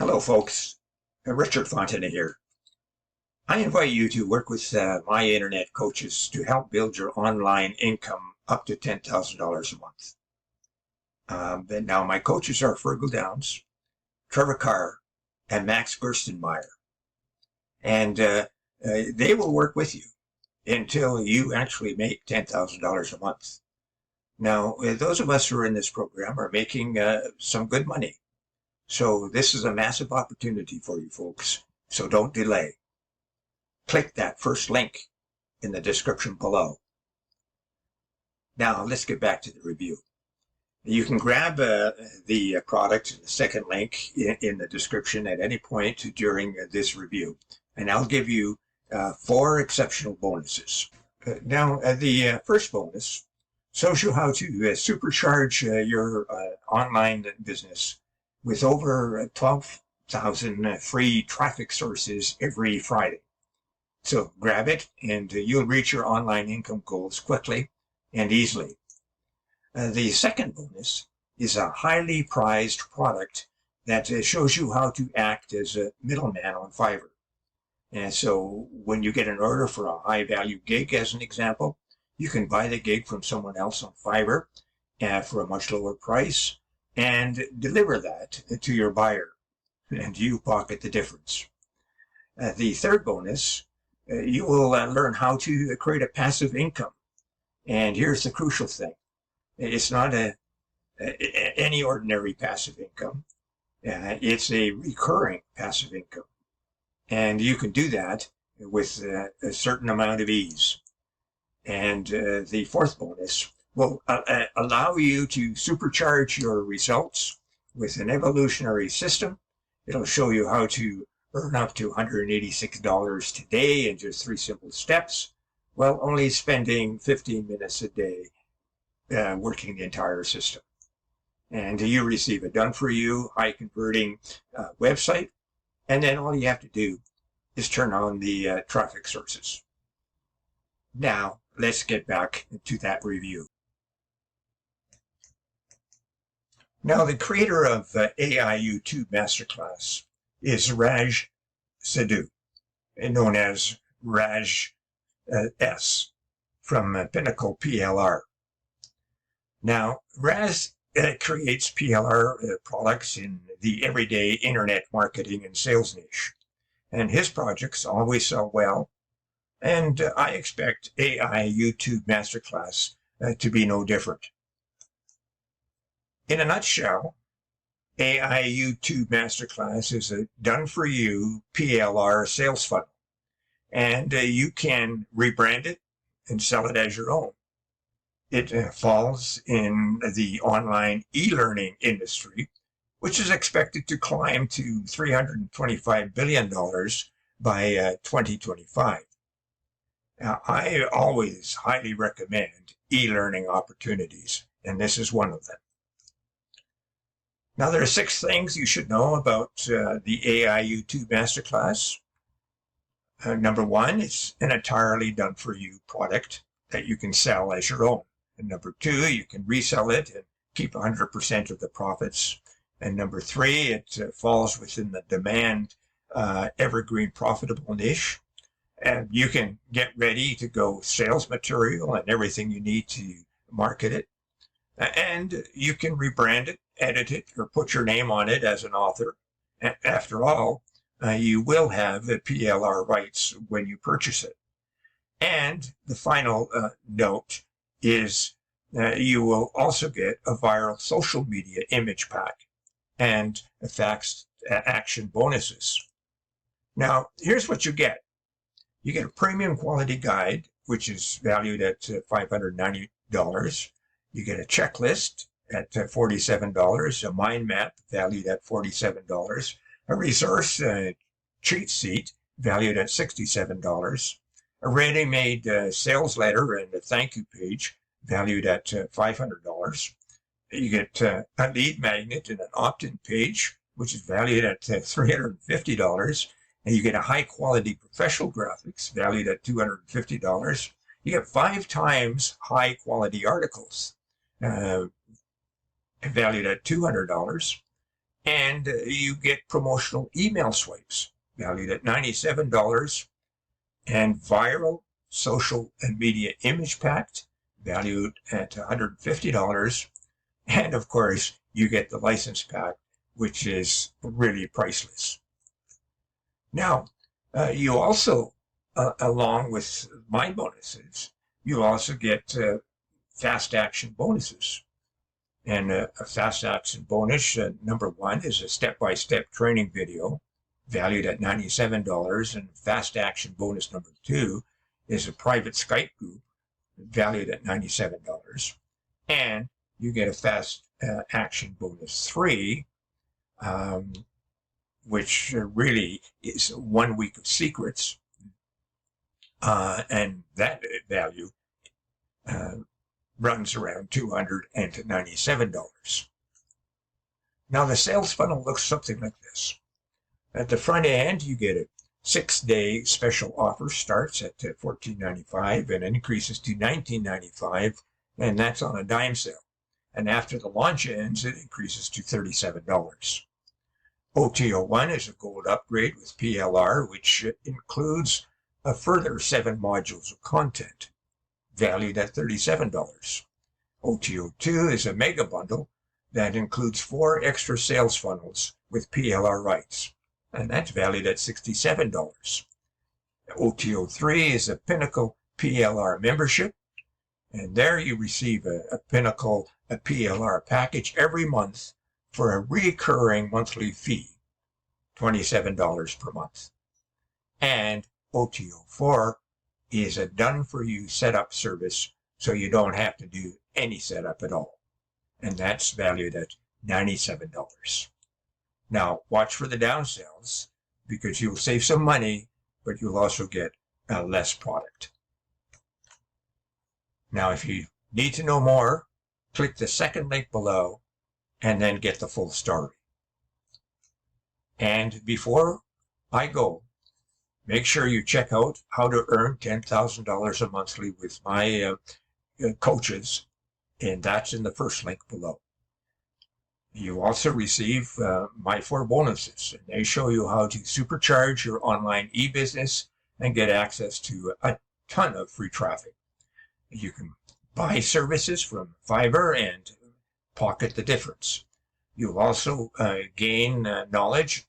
Hello, folks. Richard Fontana here. I invite you to work with my internet coaches to help build your online income up to $10,000 a month. Now, my coaches are Fergal Downs, Trevor Carr, and Max Gerstenmeyer. And they will work with you until you actually make $10,000 a month. Now, those of us who are in this program are making some good money. So this is a massive opportunity for you folks. So don't delay. Click that first link in the description below. Now let's get back to the review. You can grab the product, the second link in the description at any point during this review. And I'll give you 4 exceptional bonuses. Now, the first bonus shows you how to supercharge your online business with over 12,000 free traffic sources every Friday. So grab it and you'll reach your online income goals quickly and easily. The second bonus is a highly prized product that shows you how to act as a middleman on Fiverr. And so when you get an order for a high value gig, as an example, you can buy the gig from someone else on Fiverr for a much lower price and deliver that to your buyer, and you pocket the difference. The third bonus, you will learn how to create a passive income. And here's the crucial thing. It's not any ordinary passive income. It's a recurring passive income. And you can do that with a certain amount of ease. And the fourth bonus will allow you to supercharge your results with an evolutionary system. It'll show you how to earn up to $186 today in just 3 simple steps, while only spending 15 minutes a day working the entire system. And you receive a done-for-you, high-converting website, and then all you have to do is turn on the traffic sources. Now, let's get back to that review. Now, the creator of AI YouTube Masterclass is Raj Sidhu, known as Raj S. from Pinnacle PLR. Now, Raj creates PLR products in the everyday internet marketing and sales niche, and his projects always sell well, and I expect AI YouTube Masterclass to be no different. In a nutshell, AI YouTube Masterclass is a done-for-you PLR sales funnel, and you can rebrand it and sell it as your own. It falls in the online e-learning industry, which is expected to climb to $325 billion by 2025. Now, I always highly recommend e-learning opportunities, and this is one of them. Now, there are 6 things you should know about the AI YouTube Masterclass. Number 1, it's an entirely done-for-you product that you can sell as your own. And number 2, you can resell it and keep 100% of the profits. And number 3, it falls within the demand evergreen profitable niche. And you can get ready to go sales material and everything you need to market it. And you can rebrand it, edit it, or put your name on it as an author. After all, you will have the PLR rights when you purchase it. And the final note is you will also get a viral social media image pack and fast action bonuses. Now, here's what you get. You get a premium quality guide, which is valued at $590. You get a checklist at $47, a mind map valued at $47, a resource cheat sheet valued at $67, a ready-made sales letter and a thank you page valued at $500. You get a lead magnet and an opt-in page, which is valued at $350. And you get a high-quality professional graphics valued at $250. You get 5 times high-quality articles valued at $200. And you get promotional email swipes valued at $97, and viral social and media image pack valued at $150. And of course, you get the license pack, which is really priceless. Now, you also, along with my bonuses, you also get fast action bonuses. And a fast action bonus, number one, is a step-by-step training video valued at $97. And fast action bonus number two is a private Skype group valued at $97. And you get a fast action bonus three, which really is 1 week of secrets. And that value runs around $297. Now the sales funnel looks something like this. At the front end, you get a 6-day special offer, starts at $14.95 and increases to $19.95, and that's on a dime sale. And after the launch ends, it increases to $37. OTO1 is a gold upgrade with PLR, which includes a further 7 modules of content, valued at $37. OTO2 is a mega bundle that includes 4 extra sales funnels with PLR rights, and that's valued at $67. OTO3 is a Pinnacle PLR membership, and there you receive a Pinnacle PLR package every month for a recurring monthly fee, $27 per month. And OTO4 is a done-for-you setup service, so you don't have to do any setup at all. And that's valued at $97. Now, watch for the downsales, because you'll save some money, but you'll also get less product. Now, if you need to know more, click the second link below, and then get the full story. And before I go, make sure you check out how to earn $10,000 a monthly with my coaches, and that's in the first link below. You also receive my 4 bonuses, and they show you how to supercharge your online e-business and get access to a ton of free traffic. You can buy services from Fiverr and pocket the difference. You'll also gain knowledge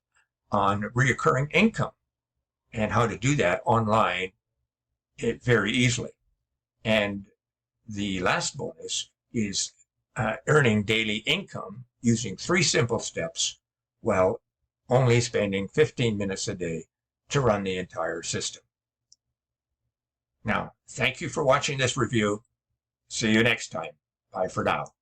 on recurring income and how to do that online very easily. And the last bonus is earning daily income using 3 simple steps while only spending 15 minutes a day to run the entire system. Now, thank you for watching this review. See you next time. Bye for now.